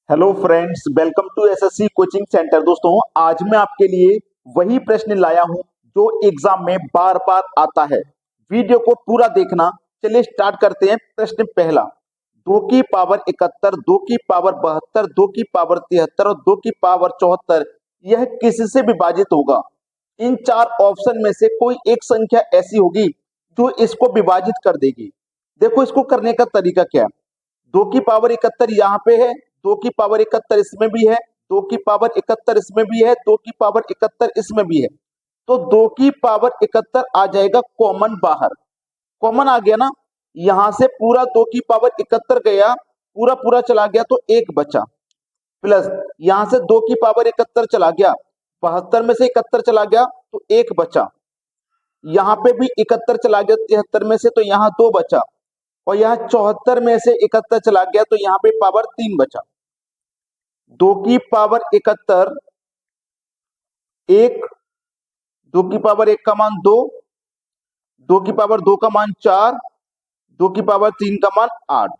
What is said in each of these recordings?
Hello friends, welcome to SSC coaching centre. दोस्तों, आज मैं आपके लिए वही प्रश्न लाया हूं जो एग्जाम में बार बार आता है। वीडियो को पूरा देखना। चलिए स्टार्ट करते हैं। प्रश्न पहला, 2 की पावर 71, 2 की पावर 72, 2 की पावर 73 और 2 की पावर 74 यह किससे विभाजित होगा? इन चार ऑप्शन में से कोई एक संख्या ऐसी होगी जो इसको विभाजित कर देगी। देखो इसको करने का तरीका क्या है। 2 की पावर 71 यहाँ पे है, 2 की पावर 71 इसमें भी है, 2 की पावर 71 इसमें भी है, 2 की पावर 71 इसमें भी है। तो 2 की पावर 71 आ जाएगा कॉमन बाहर। कॉमन आ गया ना, यहां से पूरा 2 की पावर 71 गया, पूरा पूरा चला गया तो एक बचा। प्लस यहां से 2 की पावर 71 चला गया, 72 में से 71 चला गया तो एक बचा। यहाँ पे भी 71 चला गया 73 में से, तो यहाँ दो बचा। और यहाँ 74 में से 71 चला गया तो यहाँ पे पावर 3 बचा। 2 की पावर 71 एक, 2 की पावर 1 का मान 2, 2 की पावर 2 का मान 4, 2 की पावर 3 का मान 8।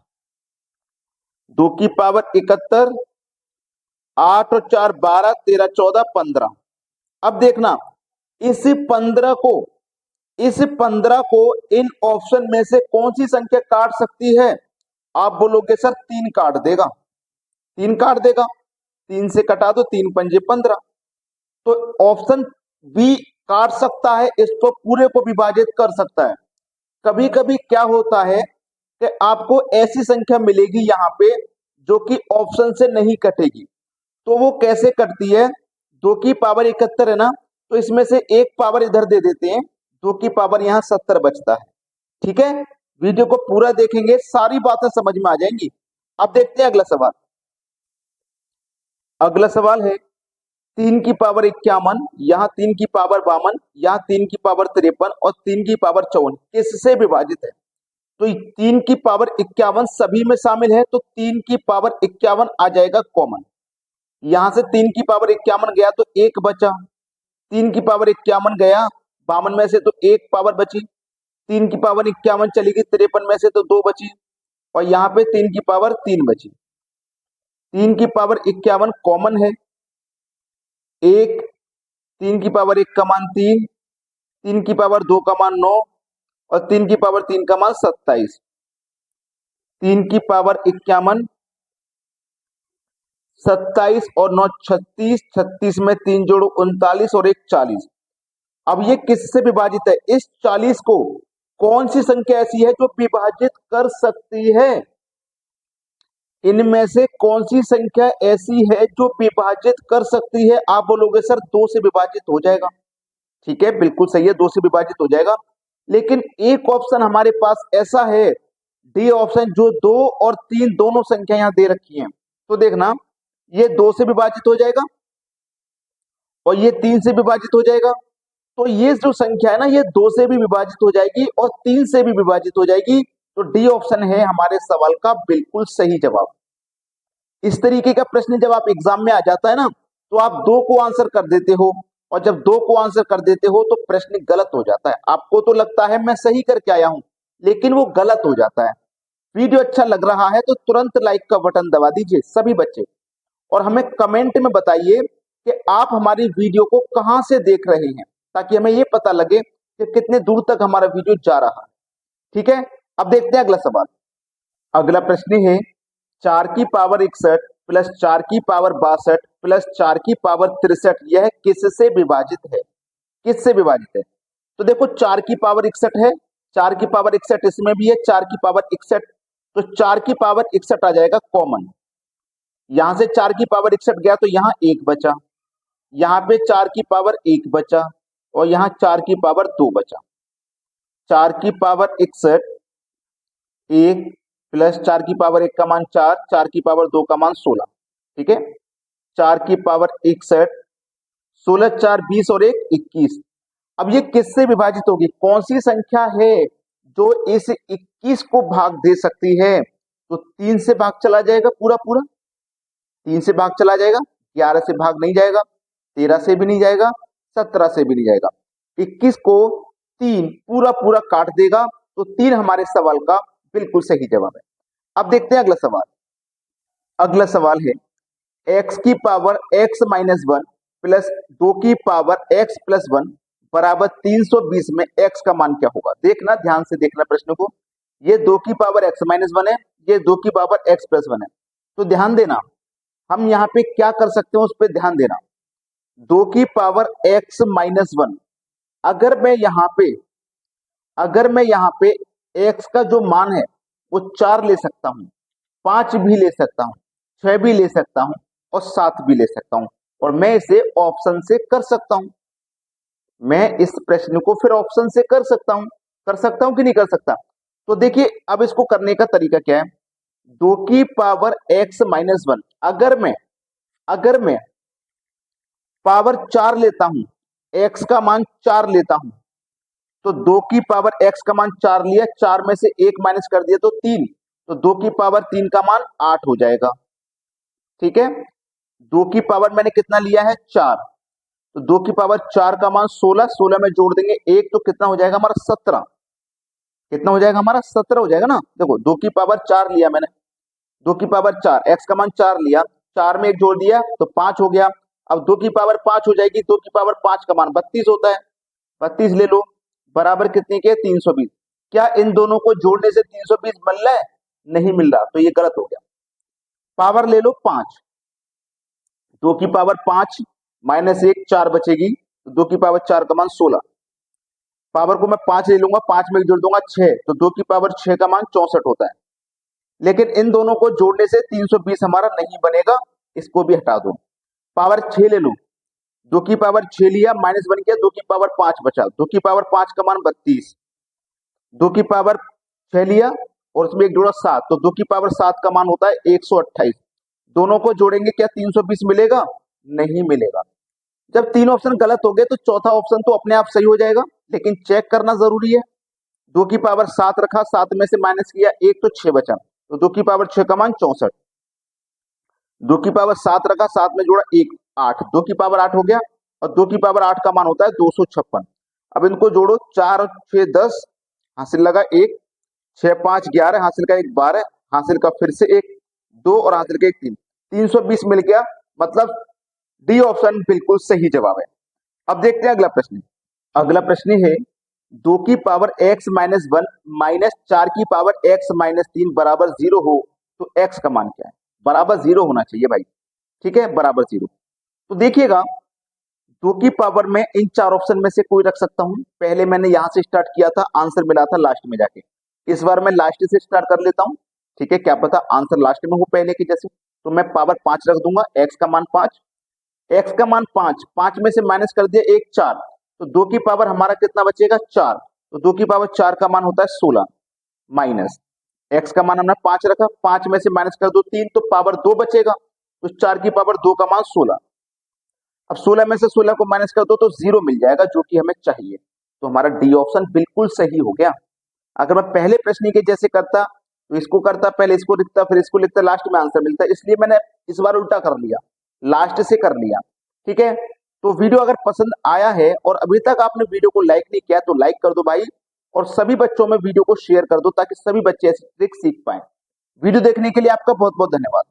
2 की पावर 71, 8 और 4 12, 13 14 15। अब देखना, इस 15 को इस 15 को इन ऑप्शन में से कौन सी संख्या काट सकती है? आप बोलोगे सर 3 काट देगा। 3 काट देगा, 3 से कटा दो, 3 पंजे 15। तो ऑप्शन बी काट सकता है, इसको पूरे को विभाजित कर सकता है। कभी कभी क्या होता है कि आपको ऐसी संख्या मिलेगी यहाँ पे जो कि ऑप्शन से नहीं कटेगी। तो वो कैसे कटती है? 2 की पावर 71 है ना, तो इसमें से एक पावर इधर दे देते हैं, 2 की पावर यहाँ 70 बचता है। ठीक है, वीडियो को पूरा देखेंगे, सारी बातें समझ में आ जाएंगी। अब देखते हैं अगला सवाल। अगला सवाल है 3 की पावर 51, यहाँ 3 की पावर 52, यहाँ 3 की पावर 53 और 3 की पावर 54 किससे विभाजित है? तो 3 की पावर 51 सभी में शामिल है, तो 3 की पावर 51 आ जाएगा कॉमन। यहां से 3 की पावर 51 गया तो एक बचा, 3 की पावर 51 गया 52 में से तो एक पावर बची, 3 की पावर 51 चली गई 53 में से तो दो बची, और यहाँ पे 3 की पावर 3 बची। 3 की पावर 51 कॉमन है, एक, 3 की पावर 1 का मान 3, 3 की पावर 2 का मान 9 और 3 की पावर 3 का मान 27। 3 की पावर 51, 27 और 9 36, 36 में 3 जोड़ो 39 और 1 40। अब ये किससे विभाजित है? इस 40 को कौन सी संख्या ऐसी है जो विभाजित कर सकती है? इनमें से कौन सी संख्या ऐसी है जो विभाजित कर सकती है? आप बोलोगे सर 2 से विभाजित हो जाएगा। ठीक है, बिल्कुल सही है, 2 से विभाजित हो जाएगा। लेकिन एक ऑप्शन हमारे पास ऐसा है, डी ऑप्शन, जो 2 और 3 दोनों संख्या यहां दे रखी हैं। तो देखना, ये 2 से विभाजित हो जाएगा और ये 3 से विभाजित हो जाएगा। तो ये जो संख्या है ना, ये 2 से भी विभाजित हो जाएगी और 3 से भी विभाजित हो जाएगी। तो डी ऑप्शन है हमारे सवाल का बिल्कुल सही जवाब। इस तरीके का प्रश्न जब आप एग्जाम में आ जाता है ना, तो आप 2 को आंसर कर देते हो, और जब 2 को आंसर कर देते हो तो प्रश्न गलत हो जाता है। आपको तो लगता है मैं सही करके आया हूं, लेकिन वो गलत हो जाता है। वीडियो अच्छा लग रहा है तो तुरंत लाइक का बटन दबा दीजिए सभी बच्चे, और हमें कमेंट में बताइए कि आप हमारी वीडियो को कहां से देख रहे हैं, ताकि हमें ये पता लगे कि कितने दूर तक हमारा वीडियो जा रहा है। ठीक है, अब देखते हैं अगला सवाल। अगला प्रश्न है 4 की पावर 61 प्लस 4 की पावर 62 प्लस 4 की पावर 63 यह किससे विभाजित है? किससे विभाजित है? तो देखो 4 की पावर 61 है, 4 की पावर 61 इसमें भी है, 4 की पावर 61, तो 4 की पावर 61 आ जाएगा कॉमन। यहां से 4 की पावर 61 गया तो यहाँ एक बचा, यहाँ पे 4 की पावर 1 बचा और यहाँ 4 की पावर 2 बचा। 4 की पावर 61 1 प्लस 4 की पावर 1 का मान 4, 4 की पावर 2 का मान 16। ठीक है, 4 की पावर 61, 16 4 20 और 1 21। अब ये किससे विभाजित होगी? कौन सी संख्या है जो इस 21 को भाग दे सकती है? तो 3 से भाग चला जाएगा, पूरा पूरा 3 से भाग चला जाएगा, 11 से भाग नहीं जाएगा, 13 से भी नहीं जाएगा, 17 से भी नहीं जाएगा। 21 को 3 पूरा पूरा काट देगा, तो 3 हमारे सवाल का बिल्कुल सही जवाब है। अब देखते हैं अगला सवाल। अगला सवाल है x की पावर x माइनस 1 प्लस 2 की पावर x प्लस 1 बराबर 320 में x का मान क्या होगा। देखना, ध्यान से देखना प्रश्न को। ये 2 की पावर x माइनस 1 है, ये 2 की पावर x प्लस 1 है। तो ध्यान देना, हम यहाँ पे क्या कर सकते हैं उस पर ध्यान देना। 2 की पावर x माइनस 1, अगर मैं यहाँ पे x का जो मान है वो 4 ले सकता हूं, 5 भी ले सकता हूं, 6 भी ले सकता हूं और 7 भी ले सकता हूं, और मैं इसे ऑप्शन से कर सकता हूं। मैं इस प्रश्न को फिर ऑप्शन से कर सकता हूं कि नहीं कर सकता। तो देखिए, अब इसको करने का तरीका क्या है। 2 की पावर x माइनस 1, अगर मैं पावर 4 लेता हूं, x का मान 4 लेता हूं, तो 2 की पावर x का मान 4 लिया, 4 में से 1 माइनस कर दिया तो 3, तो 2 की पावर 3 का मान 8 हो जाएगा। ठीक है, 2 की पावर मैंने कितना लिया है 4, तो 2 की पावर 4 का मान 16, 16 में जोड़ देंगे 1 तो कितना हो जाएगा हमारा 17, कितना हो जाएगा हमारा 17 हो जाएगा ना। देखो 2 की पावर 4 लिया मैंने, 2 की पावर 4, x का मान 4 लिया, 4 में 1 जोड़ दिया तो 5 हो गया। अब 2 की पावर 5 हो जाएगी, 2 की पावर 5 का मान 32 होता है, 32 ले लो, बराबर कितने के 320। क्या इन दोनों को जोड़ने से 320 मिल रहा है? नहीं मिल रहा, तो ये गलत हो गया। पावर ले लो 5, 2 की पावर 5 माइनस 1 4 बचेगी, तो 2 की पावर 4 का मान 16, पावर को मैं 5 ले लूंगा, 5 में जोड़ दूंगा 6, तो 2 की पावर 6 का मान 64 होता है। लेकिन इन दोनों को जोड़ने से 320 हमारा नहीं बनेगा, इसको भी हटा दो। पावर 6 ले लो, 2 की पावर 6 लिया, माइनस 1 किया, 2 की पावर 5 बचा, 2 की पावर 5 का मान 32, 2 की पावर 6 लिया और उसमें 1 जोड़ा 7, तो 2 की पावर 7 का मान होता है 128। दोनों को जोड़ेंगे, क्या 320 मिलेगा? नहीं मिलेगा। जब तीन ऑप्शन गलत हो गए तो चौथा ऑप्शन तो अपने आप सही हो जाएगा, लेकिन चेक करना जरूरी है। 2 की पावर 7 रखा, 7 में से माइनस किया 1 तो 6 बचा, तो 2 की पावर 6 का मान 64, 2 की पावर 7 रखा, 7 में जोड़ा 1 8, 2 की पावर 8 हो गया, और 2 की पावर 8 का मान होता है 256। अब इनको जोड़ो, 4 और 6 10, हासिल लगा 1, 6 5 11, हासिल का 1 12, हासिल का फिर से 1 2 और हासिल का 1 3, 320 मिल गया। मतलब डी ऑप्शन बिल्कुल सही जवाब है। अब देखते हैं अगला प्रश्न। अगला प्रश्न है 2 की पावर x माइनस 1 माइनस 4 की पावर x माइनस 3 बराबर 0 हो तो x का मान क्या है। बराबर 0 होना चाहिए भाई, ठीक है, बराबर 0। तो देखिएगा, 2 की पावर में इन चार ऑप्शन में से कोई रख सकता हूं। पहले मैंने यहां से स्टार्ट किया था, आंसर मिला था लास्ट में जाके, इस बार मैं लास्ट से स्टार्ट कर लेता हूं, ठीक है, क्या पता आंसर लास्ट में हो पहले की जैसे। तो मैं पावर 5 रख दूंगा, x का मान 5, x का मान 5, 5 में से माइनस कर दिया 1 4, तो 2 की पावर हमारा कितना बचेगा 4, तो 2 की पावर 4 का मान होता है 16, माइनस x का मान हमने 5 रखा, 5 में से माइनस कर दो 3, तो पावर 2 बचेगा, तो 4 की पावर 2 का मान 16। अब 16 में से 16 को माइनस कर दो तो 0 मिल जाएगा, जो कि हमें चाहिए। तो हमारा डी ऑप्शन बिल्कुल सही हो गया। अगर मैं पहले प्रश्न के जैसे करता तो इसको करता, पहले इसको लिखता फिर इसको लिखता, लास्ट में आंसर मिलता, इसलिए मैंने इस बार उल्टा कर लिया, लास्ट से कर लिया, ठीक है। तो वीडियो अगर पसंद आया है और अभी तक आपने वीडियो को लाइक नहीं किया तो लाइक कर दो भाई, और सभी बच्चों में वीडियो को शेयर कर दो ताकि सभी बच्चे ऐसी ट्रिक सीख पाए। वीडियो देखने के लिए आपका बहुत बहुत धन्यवाद।